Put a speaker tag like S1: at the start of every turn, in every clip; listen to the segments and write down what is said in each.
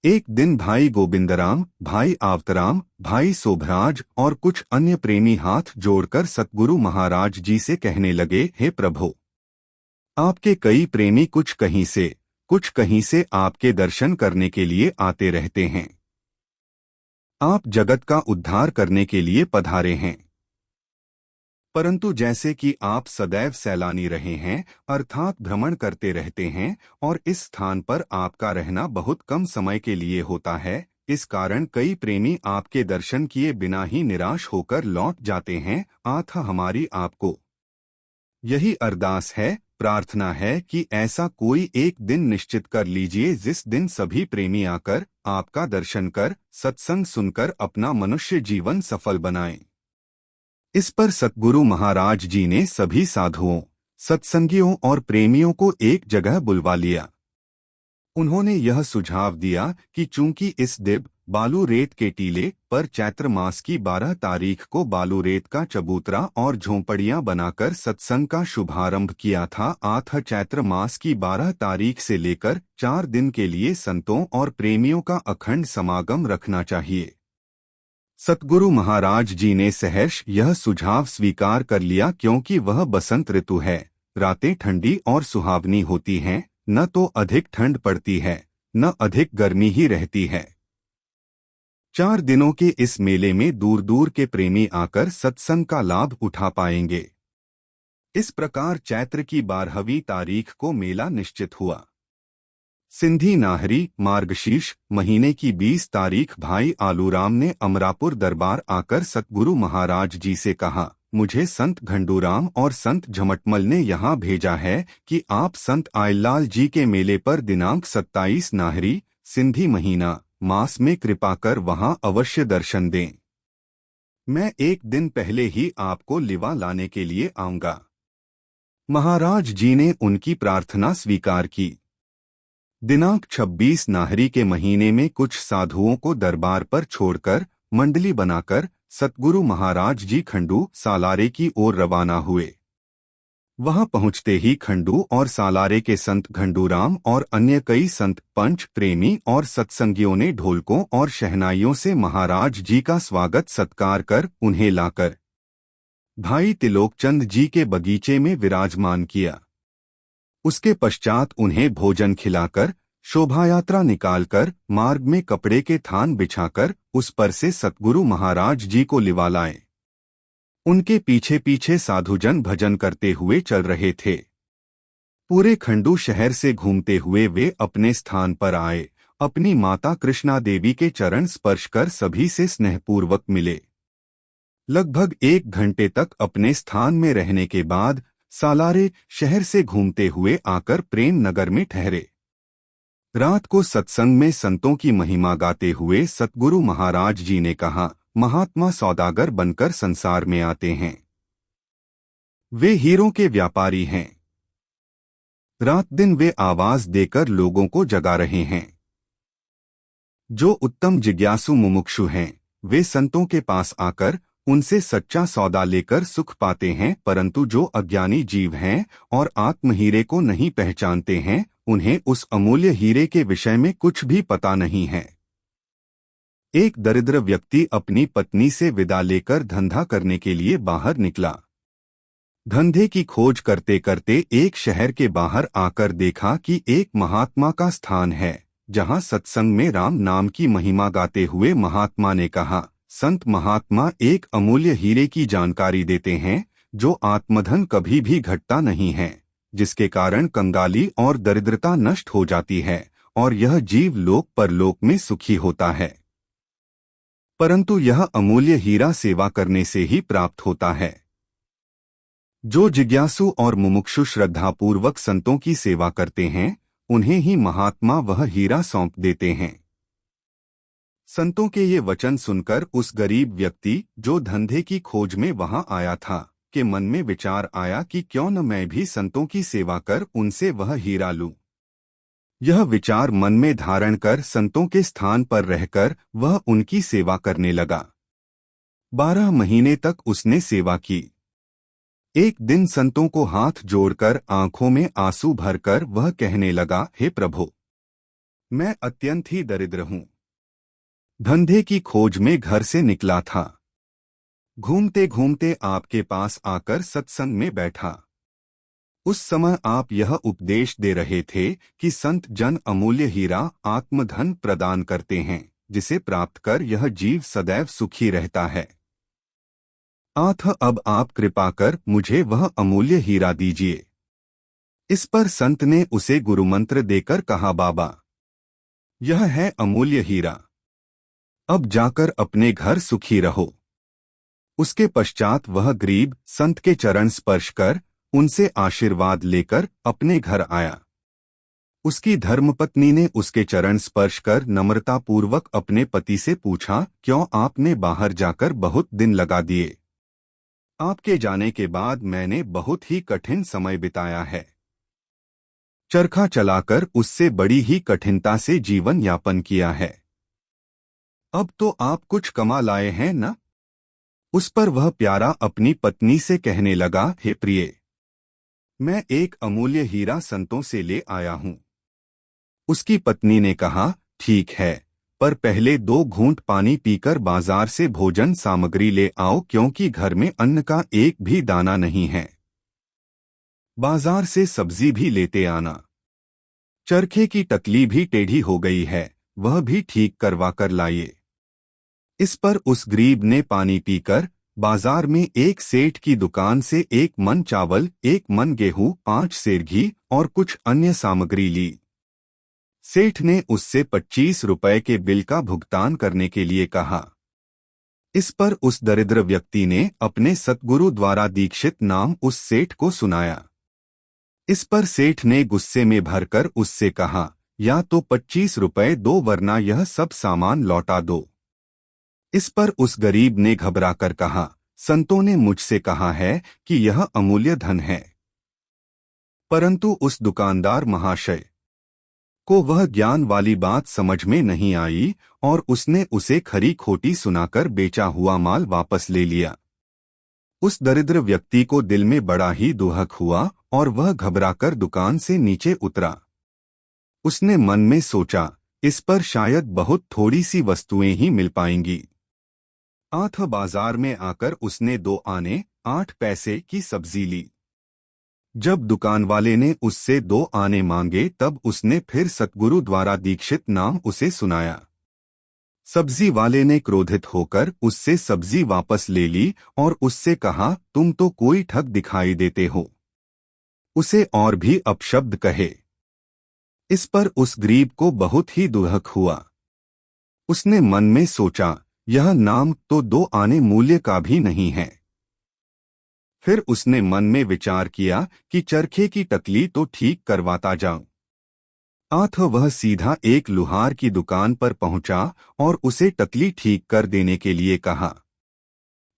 S1: एक दिन भाई गोविंदराम, भाई आवतराम, भाई शोभराज और कुछ अन्य प्रेमी हाथ जोड़कर सतगुरु महाराज जी से कहने लगे, हे प्रभु, आपके कई प्रेमी कुछ कहीं से आपके दर्शन करने के लिए आते रहते हैं। आप जगत का उद्धार करने के लिए पधारे हैं, परंतु जैसे कि आप सदैव सैलानी रहे हैं, अर्थात भ्रमण करते रहते हैं, और इस स्थान पर आपका रहना बहुत कम समय के लिए होता है, इस कारण कई प्रेमी आपके दर्शन किए बिना ही निराश होकर लौट जाते हैं। आथा हमारी आपको यही अरदास है, प्रार्थना है कि ऐसा कोई एक दिन निश्चित कर लीजिए जिस दिन सभी प्रेमी आकर आपका दर्शन कर सत्संग सुनकर अपना मनुष्य जीवन सफल बनाएं। इस पर सतगुरु महाराज जी ने सभी साधुओं, सत्संगियों और प्रेमियों को एक जगह बुलवा लिया। उन्होंने यह सुझाव दिया कि चूंकि इस दिब बालू रेत के टीले पर चैत्र मास की 12 तारीख को बालू रेत का चबूतरा और झोंपड़ियां बनाकर सत्संग का शुभारंभ किया था, आठ चैत्र मास की 12 तारीख से लेकर 4 दिन के लिए संतों और प्रेमियों का अखंड समागम रखना चाहिए। सतगुरु महाराज जी ने सहर्ष यह सुझाव स्वीकार कर लिया, क्योंकि वह बसंत ऋतु है, रातें ठंडी और सुहावनी होती हैं, न तो अधिक ठंड पड़ती है न अधिक गर्मी ही रहती है। 4 दिनों के इस मेले में दूर दूर के प्रेमी आकर सत्संग का लाभ उठा पाएंगे। इस प्रकार चैत्र की 12वीं तारीख को मेला निश्चित हुआ। सिंधी नाहरी मार्गशीर्ष महीने की 20 तारीख भाई आलूराम ने अमरापुर दरबार आकर सतगुरु महाराज जी से कहा, मुझे संत घंडूराम और संत झमटमल ने यहाँ भेजा है कि आप संत आयलाल जी के मेले पर दिनांक 27 नाहरी सिंधी महीना मास में कृपा कर वहाँ अवश्य दर्शन दें। मैं एक दिन पहले ही आपको लिवा लाने के लिए आऊँगा। महाराज जी ने उनकी प्रार्थना स्वीकार की। दिनांक 26 नाहरी के महीने में कुछ साधुओं को दरबार पर छोड़कर मंडली बनाकर सतगुरु महाराज जी खंडू सालारे की ओर रवाना हुए। वहां पहुंचते ही खंडू और सालारे के संत घंडूराम और अन्य कई संत पंच प्रेमी और सत्संगियों ने ढोलकों और शहनाइयों से महाराज जी का स्वागत सत्कार कर उन्हें लाकर भाई तिलोकचंद जी के बगीचे में विराजमान किया। उसके पश्चात उन्हें भोजन खिलाकर शोभायात्रा निकालकर मार्ग में कपड़े के थान बिछाकर उस पर से सतगुरु महाराज जी को लिवा लाए। उनके पीछे पीछे साधुजन भजन करते हुए चल रहे थे। पूरे खंडू शहर से घूमते हुए वे अपने स्थान पर आए, अपनी माता कृष्णा देवी के चरण स्पर्श कर सभी से स्नेहपूर्वक मिले। लगभग 1 घंटे तक अपने स्थान में रहने के बाद सालारे शहर से घूमते हुए आकर प्रेम नगर में ठहरे। रात को सत्संग में संतों की महिमा गाते हुए सतगुरु महाराज जी ने कहा, महात्मा सौदागर बनकर संसार में आते हैं, वे हीरों के व्यापारी हैं। रात दिन वे आवाज देकर लोगों को जगा रहे हैं। जो उत्तम जिज्ञासु मुमुक्षु हैं, वे संतों के पास आकर उनसे सच्चा सौदा लेकर सुख पाते हैं, परंतु जो अज्ञानी जीव हैं और आत्म हीरे को नहीं पहचानते हैं, उन्हें उस अमूल्य हीरे के विषय में कुछ भी पता नहीं है। एक दरिद्र व्यक्ति अपनी पत्नी से विदा लेकर धंधा करने के लिए बाहर निकला। धंधे की खोज करते करते एक शहर के बाहर आकर देखा कि एक महात्मा का स्थान है, जहां सत्संग में राम नाम की महिमा गाते हुए महात्मा ने कहा, संत महात्मा एक अमूल्य हीरे की जानकारी देते हैं, जो आत्मधन कभी भी घटता नहीं है, जिसके कारण कंगाली और दरिद्रता नष्ट हो जाती है और यह जीव लोक परलोक में सुखी होता है। परंतु यह अमूल्य हीरा सेवा करने से ही प्राप्त होता है। जो जिज्ञासु और मुमुक्षु श्रद्धापूर्वक संतों की सेवा करते हैं, उन्हें ही महात्मा वह हीरा सौंप देते हैं। संतों के ये वचन सुनकर उस गरीब व्यक्ति जो धंधे की खोज में वहां आया था, के मन में विचार आया कि क्यों न मैं भी संतों की सेवा कर उनसे वह हीरा लूं। यह विचार मन में धारण कर संतों के स्थान पर रहकर वह उनकी सेवा करने लगा। 12 महीने तक उसने सेवा की। एक दिन संतों को हाथ जोड़कर आंखों में आंसू भरकर वह कहने लगा, हे प्रभु, मैं अत्यंत ही दरिद्र हूँ। धंधे की खोज में घर से निकला था। घूमते घूमते आपके पास आकर सत्संग में बैठा। उस समय आप यह उपदेश दे रहे थे कि संत जन अमूल्य हीरा आत्मधन प्रदान करते हैं, जिसे प्राप्त कर यह जीव सदैव सुखी रहता है। अतः अब आप कृपा कर मुझे वह अमूल्य हीरा दीजिए। इस पर संत ने उसे गुरुमंत्र देकर कहा, बाबा, यह है अमूल्य हीरा। अब जाकर अपने घर सुखी रहो। उसके पश्चात वह गरीब संत के चरण स्पर्श कर उनसे आशीर्वाद लेकर अपने घर आया। उसकी धर्मपत्नी ने उसके चरण स्पर्श कर नम्रतापूर्वक अपने पति से पूछा, क्यों आपने बाहर जाकर बहुत दिन लगा दिए? आपके जाने के बाद मैंने बहुत ही कठिन समय बिताया है। चरखा चलाकर उससे बड़ी ही कठिनता से जीवन यापन किया है। अब तो आप कुछ कमा लाए हैं न? उस पर वह प्यारा अपनी पत्नी से कहने लगा, हे प्रिय, मैं एक अमूल्य हीरा संतों से ले आया हूँ। उसकी पत्नी ने कहा, ठीक है, पर पहले 2 घूंट पानी पीकर बाजार से भोजन सामग्री ले आओ, क्योंकि घर में अन्न का एक भी दाना नहीं है। बाजार से सब्जी भी लेते आना। चरखे की टकली भी टेढ़ी हो गई है, वह भी ठीक करवा कर लाइए। इस पर उस गरीब ने पानी पीकर बाजार में एक सेठ की दुकान से 1 मन चावल, 1 मन गेहूं, 5 सेर घी और कुछ अन्य सामग्री ली। सेठ ने उससे 25 रुपए के बिल का भुगतान करने के लिए कहा। इस पर उस दरिद्र व्यक्ति ने अपने सतगुरु द्वारा दीक्षित नाम उस सेठ को सुनाया। इस पर सेठ ने गुस्से में भरकर उससे कहा, या तो 25 रुपए दो, वरना यह सब सामान लौटा दो। इस पर उस गरीब ने घबराकर कहा, संतों ने मुझसे कहा है कि यह अमूल्य धन है। परंतु उस दुकानदार महाशय को वह ज्ञान वाली बात समझ में नहीं आई और उसने उसे खरी खोटी सुनाकर बेचा हुआ माल वापस ले लिया। उस दरिद्र व्यक्ति को दिल में बड़ा ही दुहक हुआ और वह घबराकर दुकान से नीचे उतरा। उसने मन में सोचा, इस पर शायद बहुत थोड़ी सी वस्तुएं ही मिल पाएंगी। अतः बाजार में आकर उसने 2 आने 8 पैसे की सब्जी ली। जब दुकान वाले ने उससे 2 आने मांगे, तब उसने फिर सतगुरु द्वारा दीक्षित नाम उसे सुनाया। सब्जी वाले ने क्रोधित होकर उससे सब्जी वापस ले ली और उससे कहा, तुम तो कोई ठग दिखाई देते हो। उसे और भी अपशब्द कहे। इस पर उस गरीब को बहुत ही दुहक हुआ। उसने मन में सोचा, यह नाम तो 2 आने मूल्य का भी नहीं है। फिर उसने मन में विचार किया कि चरखे की टकली तो ठीक करवाता जाऊं। अतः वह सीधा एक लुहार की दुकान पर पहुंचा और उसे टकली ठीक कर देने के लिए कहा।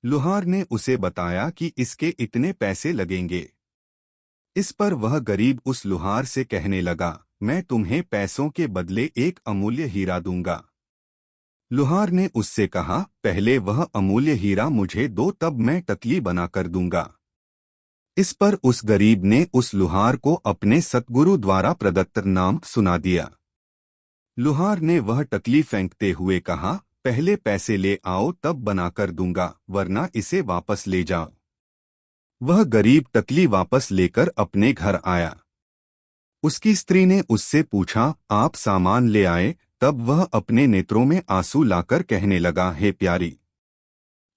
S1: लुहार ने उसे बताया कि इसके इतने पैसे लगेंगे। इस पर वह गरीब उस लुहार से कहने लगा, मैं तुम्हें पैसों के बदले एक अमूल्य हीरा दूंगा। लुहार ने उससे कहा, पहले वह अमूल्य हीरा मुझे दो, तब मैं टकली बनाकर दूंगा। इस पर उस गरीब ने उस लुहार को अपने सतगुरु द्वारा प्रदत्त नाम सुना दिया। लुहार ने वह टकली फेंकते हुए कहा, पहले पैसे ले आओ, तब बनाकर दूंगा, वरना इसे वापस ले जाओ। वह गरीब टकली वापस लेकर अपने घर आया। उसकी स्त्री ने उससे पूछा, आप सामान ले आए? तब वह अपने नेत्रों में आंसू लाकर कहने लगा, हे प्यारी,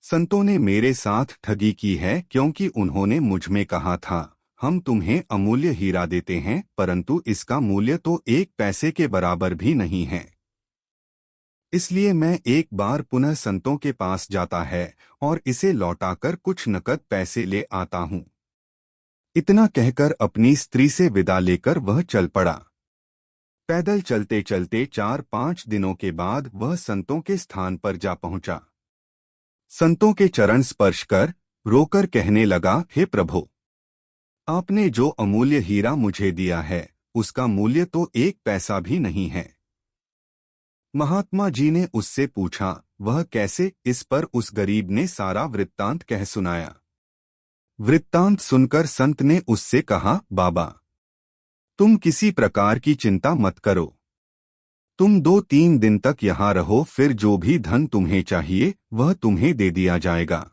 S1: संतों ने मेरे साथ ठगी की है, क्योंकि उन्होंने मुझ में कहा था, हम तुम्हें अमूल्य हीरा देते हैं, परंतु इसका मूल्य तो 1 पैसे के बराबर भी नहीं है। इसलिए मैं एक बार पुनः संतों के पास जाता है और इसे लौटाकर कुछ नकद पैसे ले आता हूँ। इतना कहकर अपनी स्त्री से विदा लेकर वह चल पड़ा। पैदल चलते चलते 4-5 दिनों के बाद वह संतों के स्थान पर जा पहुंचा। संतों के चरण स्पर्श कर रोकर कहने लगा, हे प्रभु, आपने जो अमूल्य हीरा मुझे दिया है, उसका मूल्य तो 1 पैसा भी नहीं है। महात्मा जी ने उससे पूछा, वह कैसे? इस पर उस गरीब ने सारा वृत्तांत कह सुनाया। वृत्तांत सुनकर संत ने उससे कहा, बाबा, तुम किसी प्रकार की चिंता मत करो। तुम 2-3 दिन तक यहाँ रहो, फिर जो भी धन तुम्हें चाहिए वह तुम्हें दे दिया जाएगा।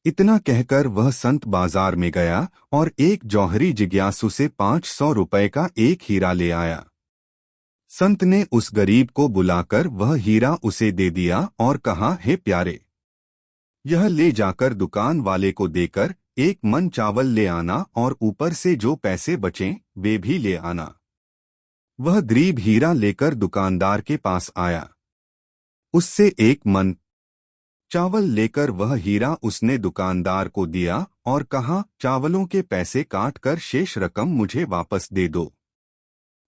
S1: इतना कहकर वह संत बाजार में गया और एक जौहरी जिज्ञासु से 500 रुपए का एक हीरा ले आया। संत ने उस गरीब को बुलाकर वह हीरा उसे दे दिया और कहा, हे प्यारे, यह ले जाकर दुकान वाले को देकर 1 मन चावल ले आना और ऊपर से जो पैसे बचें वे भी ले आना। वह गरीब हीरा लेकर दुकानदार के पास आया। उससे 1 मन चावल लेकर वह हीरा उसने दुकानदार को दिया और कहा, चावलों के पैसे काट कर शेष रकम मुझे वापस दे दो।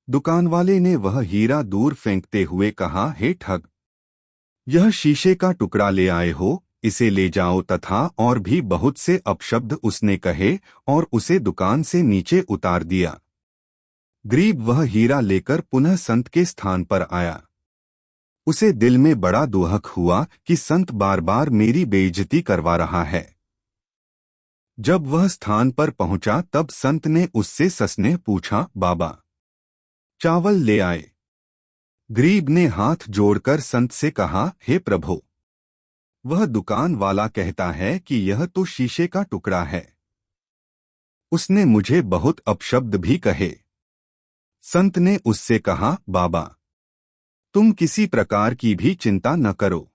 S1: दुकान वाले ने वह हीरा दूर फेंकते हुए कहा, हे ठग, यह शीशे का टुकड़ा ले आए हो, इसे ले जाओ, तथा और भी बहुत से अपशब्द उसने कहे और उसे दुकान से नीचे उतार दिया। गरीब वह हीरा लेकर पुनः संत के स्थान पर आया। उसे दिल में बड़ा दुहक हुआ कि संत बार बार मेरी बेइज्जती करवा रहा है। जब वह स्थान पर पहुंचा तब संत ने उससे सस्नेह पूछा, बाबा, चावल ले आए? गरीब ने हाथ जोड़कर संत से कहा, हे प्रभु, वह दुकान वाला कहता है कि यह तो शीशे का टुकड़ा है। उसने मुझे बहुत अपशब्द भी कहे। संत ने उससे कहा, बाबा, तुम किसी प्रकार की भी चिंता न करो।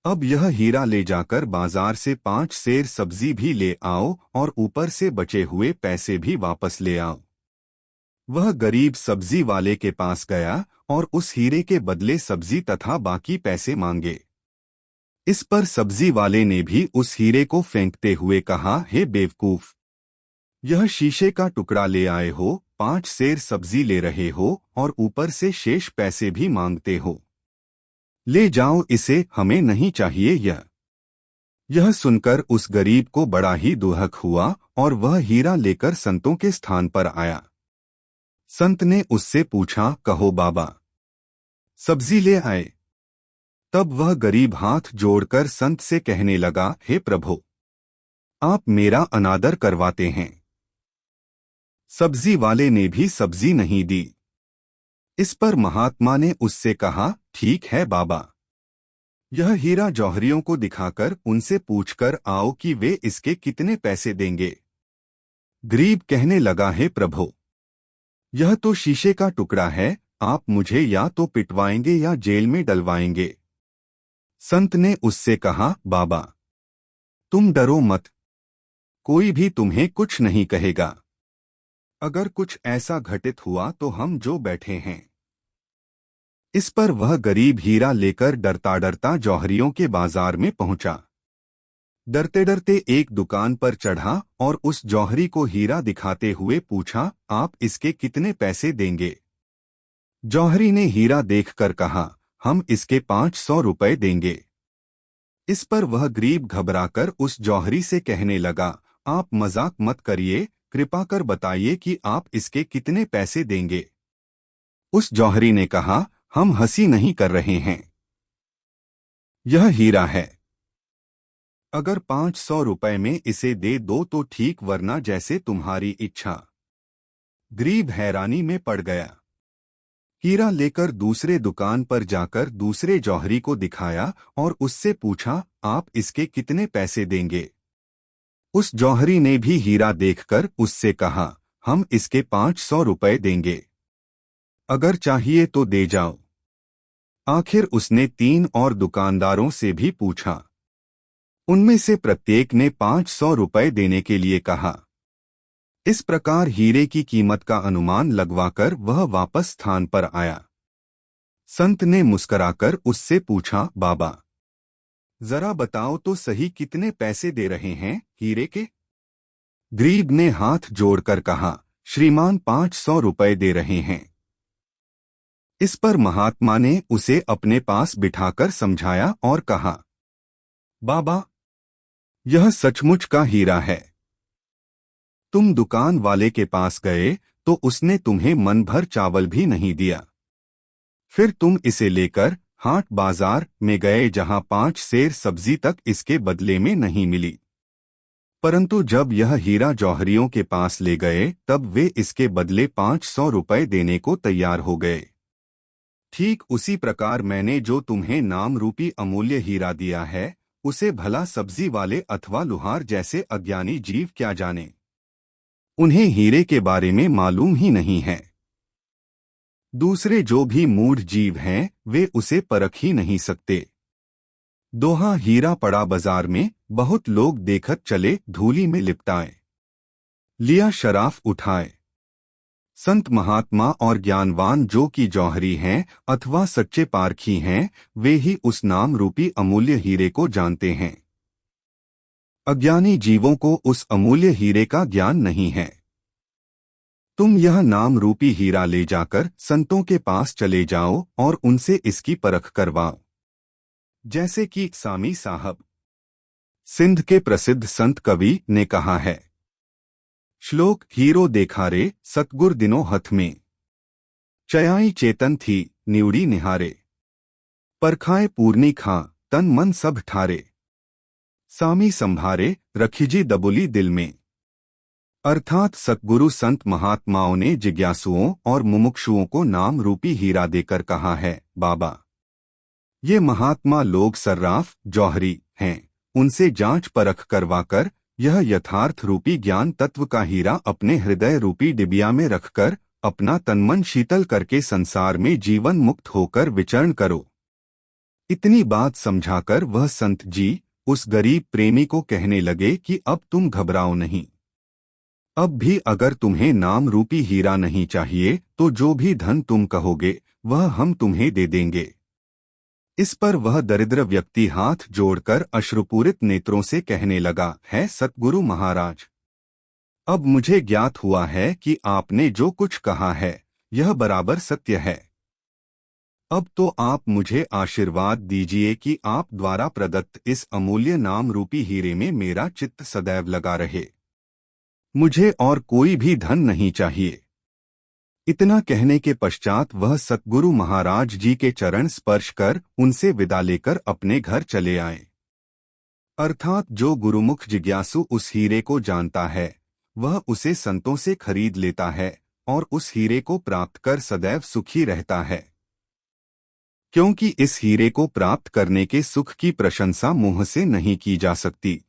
S1: अब यह हीरा ले जाकर बाजार से 5 सेर सब्जी भी ले आओ और ऊपर से बचे हुए पैसे भी वापस ले आओ। वह गरीब सब्जी वाले के पास गया और उस हीरे के बदले सब्जी तथा बाकी पैसे मांगे। इस पर सब्जी वाले ने भी उस हीरे को फेंकते हुए कहा, हे बेवकूफ, यह शीशे का टुकड़ा ले आए हो, 5 सेर सब्जी ले रहे हो और ऊपर से शेष पैसे भी मांगते हो। ले जाओ इसे, हमें नहीं चाहिए यह सुनकर उस गरीब को बड़ा ही दुहक हुआ और वह हीरा लेकर संतों के स्थान पर आया। संत ने उससे पूछा, कहो बाबा, सब्जी ले आए? तब वह गरीब हाथ जोड़कर संत से कहने लगा, हे प्रभु, आप मेरा अनादर करवाते हैं। सब्जी वाले ने भी सब्जी नहीं दी। इस पर महात्मा ने उससे कहा, ठीक है बाबा, यह हीरा जौहरियों को दिखाकर उनसे पूछकर आओ कि वे इसके कितने पैसे देंगे। गरीब कहने लगा, हे प्रभु, यह तो शीशे का टुकड़ा है, आप मुझे या तो पिटवाएंगे या जेल में डलवाएंगे। संत ने उससे कहा, बाबा, तुम डरो मत, कोई भी तुम्हें कुछ नहीं कहेगा। अगर कुछ ऐसा घटित हुआ तो हम जो बैठे हैं। इस पर वह गरीब हीरा लेकर डरता डरता जौहरियों के बाजार में पहुंचा। डरते डरते एक दुकान पर चढ़ा और उस जौहरी को हीरा दिखाते हुए पूछा, आप इसके कितने पैसे देंगे? जौहरी ने हीरा देखकर कहा, हम इसके 500 रुपए देंगे। इस पर वह गरीब घबराकर उस जौहरी से कहने लगा, आप मजाक मत करिए, कृपा कर बताइए कि आप इसके कितने पैसे देंगे। उस जौहरी ने कहा, हम हंसी नहीं कर रहे हैं, यह हीरा है। अगर 500 रुपए में इसे दे दो तो ठीक, वरना जैसे तुम्हारी इच्छा। गरीब हैरानी में पड़ गया। हीरा लेकर दूसरे दुकान पर जाकर दूसरे जौहरी को दिखाया और उससे पूछा, आप इसके कितने पैसे देंगे? उस जौहरी ने भी हीरा देखकर उससे कहा, हम इसके 500 रुपए देंगे, अगर चाहिए तो दे जाओ। आखिर उसने 3 और दुकानदारों से भी पूछा। उनमें से प्रत्येक ने 500 रुपए देने के लिए कहा। इस प्रकार हीरे की कीमत का अनुमान लगवाकर वह वापस स्थान पर आया। संत ने मुस्कराकर उससे पूछा, बाबा, जरा बताओ तो सही, कितने पैसे दे रहे हैं हीरे के? गरीब ने हाथ जोड़कर कहा, श्रीमान 500 रुपए दे रहे हैं। इस पर महात्मा ने उसे अपने पास बिठाकर समझाया और कहा, बाबा, यह सचमुच का हीरा है। तुम दुकान वाले के पास गए तो उसने तुम्हें मन भर चावल भी नहीं दिया। फिर तुम इसे लेकर हाट बाजार में गए, जहां 5 सेर सब्जी तक इसके बदले में नहीं मिली। परंतु जब यह हीरा जौहरियों के पास ले गए तब वे इसके बदले 500 रुपए देने को तैयार हो गए। ठीक उसी प्रकार मैंने जो तुम्हें नाम रूपी अमूल्य हीरा दिया है, उसे भला सब्जी वाले अथवा लुहार जैसे अज्ञानी जीव क्या जाने। उन्हें हीरे के बारे में मालूम ही नहीं है। दूसरे जो भी मूढ़ जीव हैं, वे उसे परख ही नहीं सकते। दोहा हीरा पड़ा बाजार में, बहुत लोग देखत चले धूली में लिपटाए। लिया शराफ उठाए। संत महात्मा और ज्ञानवान जो कि जौहरी हैं अथवा सच्चे पारखी हैं, वे ही उस नाम रूपी अमूल्य हीरे को जानते हैं। अज्ञानी जीवों को उस अमूल्य हीरे का ज्ञान नहीं है। तुम यह नाम रूपी हीरा ले जाकर संतों के पास चले जाओ और उनसे इसकी परख करवाओ। जैसे कि सामी साहब, सिंध के प्रसिद्ध संत कवि, ने कहा है। श्लोक हीरो देखा रे सतगुर दिनों हथ में, चयाई चेतन थी निउड़ी निहारे, परखाए पूर्णी खां तन मन सब ठारे, सामी संभारे रखिजी दबुली दिल में। अर्थात सतगुरु संत महात्माओं ने जिज्ञासुओं और मुमुक्षुओं को नाम रूपी हीरा देकर कहा है, बाबा, ये महात्मा लोग सर्राफ जौहरी हैं, उनसे जांच परख करवाकर यह यथार्थ रूपी ज्ञान तत्व का हीरा अपने हृदय रूपी डिबिया में रखकर अपना तनमन शीतल करके संसार में जीवन मुक्त होकर विचरण करो। इतनी बात समझाकर वह संत जी उस गरीब प्रेमी को कहने लगे कि अब तुम घबराओ नहीं। अब भी अगर तुम्हें नाम रूपी हीरा नहीं चाहिए तो जो भी धन तुम कहोगे वह हम तुम्हें दे देंगे। इस पर वह दरिद्र व्यक्ति हाथ जोड़कर अश्रुपूरित नेत्रों से कहने लगा, है सतगुरु महाराज, अब मुझे ज्ञात हुआ है कि आपने जो कुछ कहा है यह बराबर सत्य है। अब तो आप मुझे आशीर्वाद दीजिए कि आप द्वारा प्रदत्त इस अमूल्य नाम रूपी हीरे में मेरा चित्त सदैव लगा रहे। मुझे और कोई भी धन नहीं चाहिए। इतना कहने के पश्चात वह सतगुरु महाराज जी के चरण स्पर्श कर उनसे विदा लेकर अपने घर चले आए। अर्थात जो गुरुमुख जिज्ञासु उस हीरे को जानता है वह उसे संतों से खरीद लेता है और उस हीरे को प्राप्त कर सदैव सुखी रहता है, क्योंकि इस हीरे को प्राप्त करने के सुख की प्रशंसा मुंह से नहीं की जा सकती।